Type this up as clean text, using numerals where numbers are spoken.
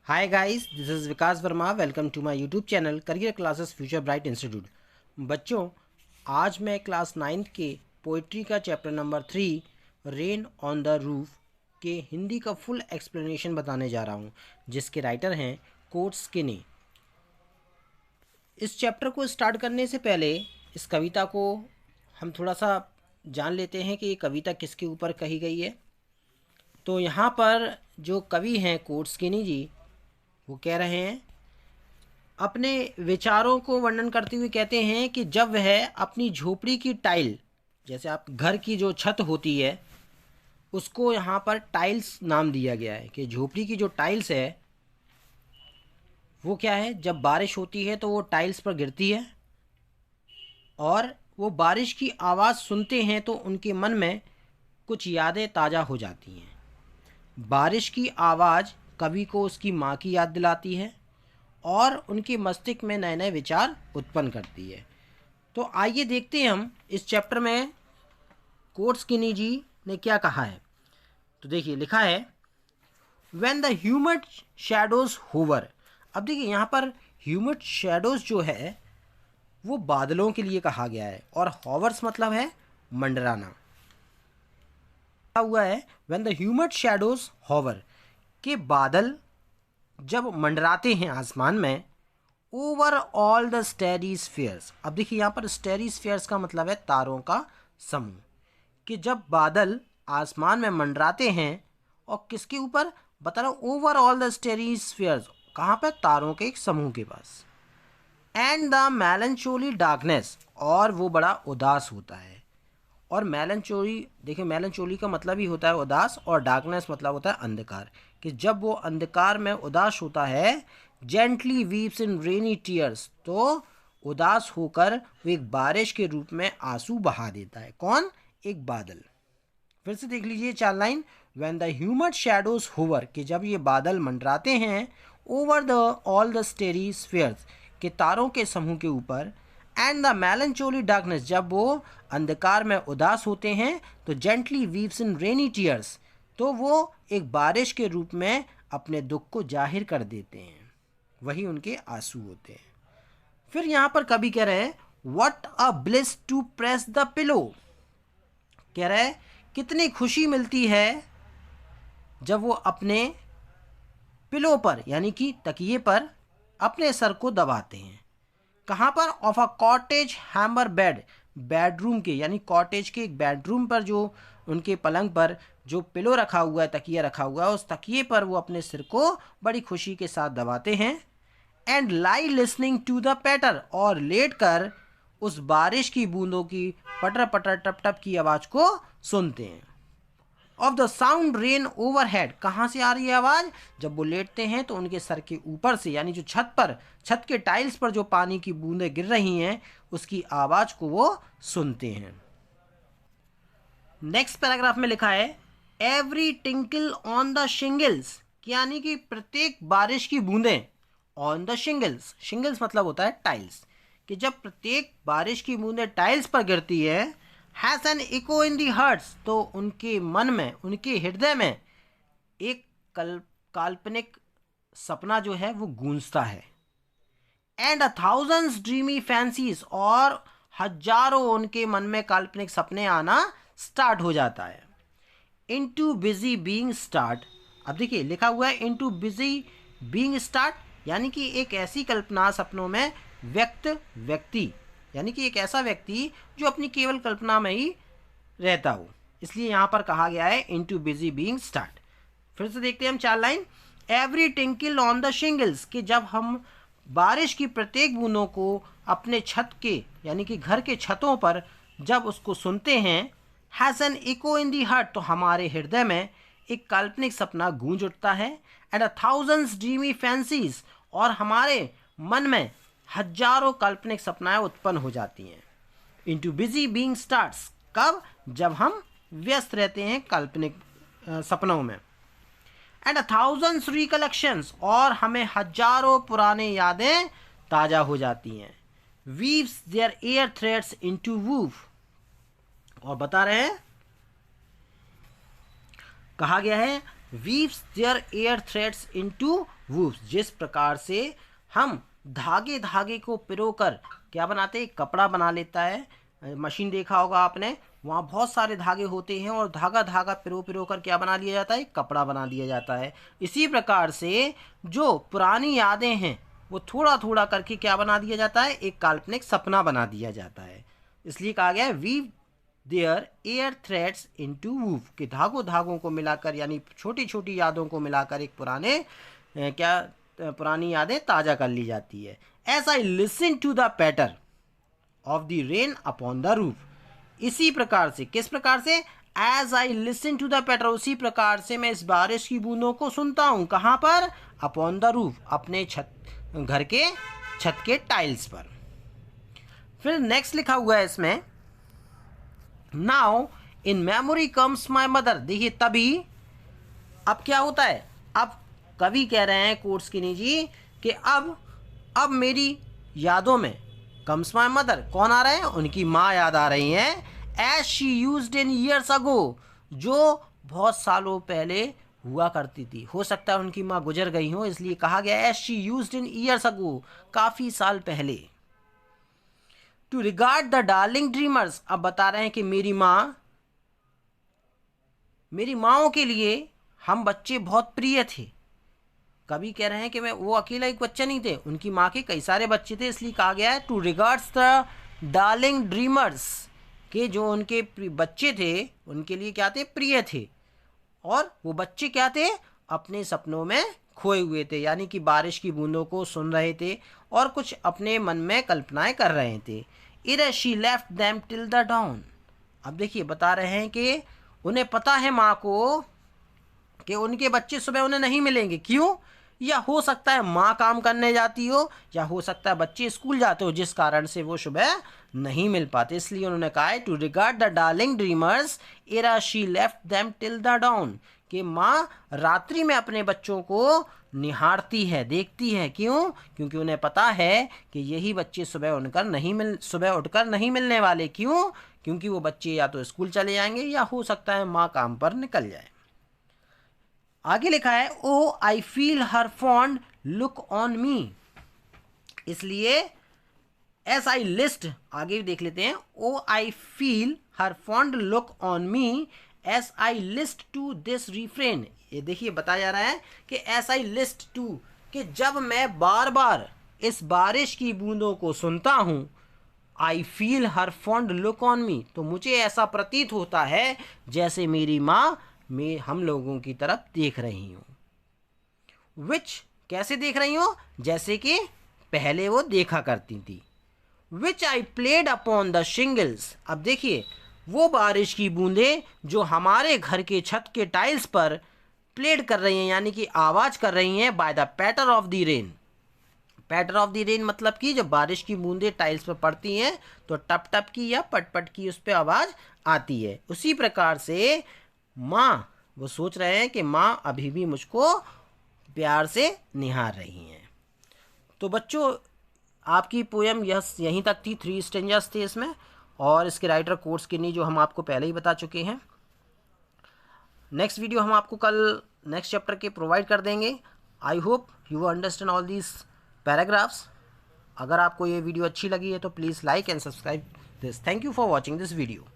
Hi guys, this is Vikas Varma. Welcome to my YouTube channel career classes future bright institute. बच्चों, आज मैं class 9th के poetry का chapter number 3 rain on the roof के हिंदी का full explanation बताने जा रहा हूँ, जिसके राइटर हैं कोट्स किनी। इस चैप्टर को स्टार्ट करने से पहले इस कविता को हम थोड़ा सा जान लेते हैं कि ये कविता किसके ऊपर कही गई है। तो यहाँ पर जो कवि हैं कोट्स किनी जी, वो कह रहे हैं, अपने विचारों को वर्णन करते हुए कहते हैं कि जब वह अपनी झोपड़ी की टाइल, जैसे आप घर की जो छत होती है उसको यहाँ पर टाइल्स नाम दिया गया है कि झोपड़ी की जो टाइल्स है वो क्या है, जब बारिश होती है तो वो टाइल्स पर गिरती है और वो बारिश की आवाज़ सुनते हैं तो उनके मन में कुछ यादें ताज़ा हो जाती हैं। बारिश की आवाज़ कवि को उसकी माँ की याद दिलाती है और उनके मस्तिष्क में नए नए विचार उत्पन्न करती है। तो आइए देखते हैं हम इस चैप्टर में कोट्स किनी जी ने क्या कहा है। तो देखिए, लिखा है when the humid shadows hover. अब देखिए यहाँ पर ह्यूमिड शैडोज जो है वो बादलों के लिए कहा गया है और हॉवर्स मतलब है मंडराना। हुआ है when the humid shadows hover के बादल जब मंडराते हैं आसमान में over all the starry spheres. अब देखिए यहाँ पर स्टेरी स्फीयर्स का मतलब है तारों का समूह, कि जब बादल आसमान में मंडराते हैं और किसके ऊपर बता रहा हूँ, over all the starry spheres, कहाँ पर, तारों के एक समूह के पास। एंड द मेलनचोली डार्कनेस, और वो बड़ा उदास होता है। और मेलनचोली, देखिए मेलनचोली का मतलब ही होता है उदास और डार्कनेस मतलब होता है अंधकार, कि जब वो अंधकार में उदास होता है, जेंटली वीप्स इन रेनी टीयर्स, तो उदास होकर वो एक बारिश के रूप में आंसू बहा देता है। कौन? एक बादल। फिर से देख लीजिए 4 line. When the humid shadows hover, कि जब ये बादल मंडराते हैं, over the all the starry spheres, के तारों के समूह के ऊपर, एंड द मेलनचोली डार्कनेस, जब वो अंधकार में उदास होते हैं, तो जेंटली वीव्स इन रेनी टीयर्स, तो वो एक बारिश के रूप में अपने दुख को जाहिर कर देते हैं, वही उनके आंसू होते हैं। फिर यहाँ पर कवि कह रहे हैं what a bliss to press the pillow. कह रहे हैं कितनी खुशी मिलती है जब वो अपने पिलो पर यानी कि तकिए पर अपने सर को दबाते हैं। कहाँ पर? Of a cottage chamber bed, bedroom के यानी कॉटेज के एक बेडरूम पर जो उनके पलंग पर जो पिलो रखा हुआ है, तकिया रखा हुआ है, उस तकिए पर वो अपने सिर को बड़ी खुशी के साथ दबाते हैं। And lie listening to the patter, और लेट कर उस बारिश की बूंदों की पटर पटर टप टप की आवाज़ को सुनते हैं। Of the sound rain overhead, कहाँ से आ रही है आवाज़? जब वो लेटते हैं तो उनके सर के ऊपर से, यानी जो छत पर, छत के टाइल्स पर जो पानी की बूंदें गिर रही हैं, उसकी आवाज़ को वो सुनते हैं। नेक्स्ट पैराग्राफ में लिखा है every tinkle on the shingles, यानी कि प्रत्येक बारिश की बूंदें ऑन द शिंगल्स, शिंगल्स मतलब होता है टाइल्स, कि जब प्रत्येक बारिश की बूंदें टाइल्स पर गिरती है, has an echo in the hearts, तो उनके मन में, उनके हृदय में एक काल्पनिक सपना जो है वो गूंजता है। And a thousands dreamy fancies, और हजारों उनके मन में काल्पनिक सपने आना स्टार्ट हो जाता है। इनटू बिजी बीइंग स्टार्ट, अब देखिए लिखा हुआ है इनटू बिजी बीइंग स्टार्ट, यानी कि एक ऐसी कल्पना सपनों में व्यक्ति, यानी कि एक ऐसा व्यक्ति जो अपनी केवल कल्पना में ही रहता हो, इसलिए यहाँ पर कहा गया है इनटू बिजी बीइंग स्टार्ट। फिर से देखते हैं हम 4 line. Every tinkle on the shingles, कि जब हम बारिश की प्रत्येक बूंदों को अपने छत के यानी कि घर के छतों पर जब उसको सुनते हैं, has an echo in the heart, तो हमारे हृदय में एक काल्पनिक सपना गूंज उठता है। And a thousands dreamy fancies, और हमारे मन में हजारों काल्पनिक सपनाएं उत्पन्न हो जाती हैं। इंटू बिजी बीइंग स्टार्ट्स, कब? जब हम व्यस्त रहते हैं काल्पनिक सपनों में। एंड अ थाउजेंड्स रिकलेक्शंस, और हमें हजारों पुराने यादें ताज़ा हो जाती हैं। Weaves their air threads into woof, और बता रहे हैं, कहा गया है weaves their air threads into woofs, जिस प्रकार से हम धागे धागे को पिरोकर क्या बनाते हैं, कपड़ा बना लेता है। मशीन देखा होगा आपने, वहाँ बहुत सारे धागे होते हैं और धागा धागा पिरो कर क्या बना लिया जाता है, कपड़ा बना दिया जाता है। इसी प्रकार से जो पुरानी यादें हैं वो थोड़ा थोड़ा करके क्या बना दिया जाता है, एक काल्पनिक सपना बना दिया जाता है। इसलिए कहा गया है weave their air threads into woof, के धागों धागों को मिलाकर यानी छोटी छोटी यादों को मिलाकर एक पुरानी यादें ताज़ा कर ली जाती है। As I listen to the patter of the rain upon the roof, इसी प्रकार से, किस प्रकार से, as I listen to the patter, उसी प्रकार से मैं इस बारिश की बूंदों को सुनता हूँ। कहाँ पर, अपॉन द रूफ, अपने घर के छत के टाइल्स पर। फिर नेक्स्ट लिखा हुआ है इसमें, now in memory comes my mother. देखिए तभी, अब क्या होता है, अब कवि कह रहे हैं कोर्सकिनी जी कि अब मेरी यादों में कम्स माई मदर, कौन आ रहे हैं, उनकी माँ याद आ रही हैं। As she used in years ago, जो बहुत सालों पहले हुआ करती थी। हो सकता है उनकी माँ गुजर गई हो, इसलिए कहा गया as she used in years ago, काफ़ी साल पहले। To regard the darling dreamers, अब बता रहे हैं कि मेरी माँओं के लिए हम बच्चे बहुत प्रिय थे। कभी कह रहे हैं कि वो अकेला एक बच्चा नहीं थे, उनकी माँ के कई सारे बच्चे थे, इसलिए कहा गया है to regards the darling dreamers, के जो उनके बच्चे थे उनके लिए क्या थे, प्रिय थे। और वो बच्चे क्या थे, अपने सपनों में खोए हुए थे, यानी कि बारिश की बूंदों को सुन रहे थे और कुछ अपने मन में कल्पनाएं कर रहे थे। Ere she left them till the dawn, अब देखिए बता रहे हैं कि उन्हें पता है माँ को कि उनके बच्चे सुबह उन्हें नहीं मिलेंगे। क्यों, या हो सकता है माँ काम करने जाती हो, या हो सकता है बच्चे स्कूल जाते हो, जिस कारण से वो सुबह नहीं मिल पाते। इसलिए उन्होंने कहा है to regard the darling dreamers ere she left them till the dawn, कि माँ रात्रि में अपने बच्चों को निहारती है, देखती है। क्यों, क्योंकि उन्हें पता है कि यही बच्चे सुबह उठकर नहीं मिलने वाले। क्यों, क्योंकि वो बच्चे या तो स्कूल चले जाएंगे या हो सकता है माँ काम पर निकल जाए। आगे लिखा है oh I feel her fond look on me, इसलिए एस आई लिस्ट, आगे भी देख लेते हैं, oh I feel her fond look on me as I list to this refrain. ये देखिए बताया जा रहा है कि एस आई लिस्ट टू, कि जब मैं बार बार इस बारिश की बूंदों को सुनता हूँ, आई feel her fond look on मी, तो मुझे ऐसा प्रतीत होता है जैसे मेरी माँ में हम लोगों की तरफ देख रही हूँ। विच, कैसे देख रही हूँ, जैसे कि पहले वो देखा करती थी। Which I played upon the shingles, अब देखिए वो बारिश की बूंदें जो हमारे घर के छत के टाइल्स पर प्लेड कर रही हैं, यानी कि आवाज़ कर रही हैं, by the patter of the rain. Patter of the rain मतलब कि जब बारिश की बूंदें टाइल्स पर पड़ती हैं तो टप टप की या पट पट की उस पर आवाज़ आती है। उसी प्रकार से माँ, वो सोच रहे हैं कि माँ अभी भी मुझको प्यार से निहार रही हैं। तो बच्चों आपकी पोएम यहीं तक थी, 3 स्टेंजास थे इसमें, और इसके राइटर कोर्सकिनी जो हम आपको पहले ही बता चुके हैं। नेक्स्ट वीडियो हम आपको कल नेक्स्ट चैप्टर के प्रोवाइड कर देंगे। I hope you understand all these paragraphs. अगर आपको ये वीडियो अच्छी लगी है तो please like and subscribe this. Thank you for watching this video.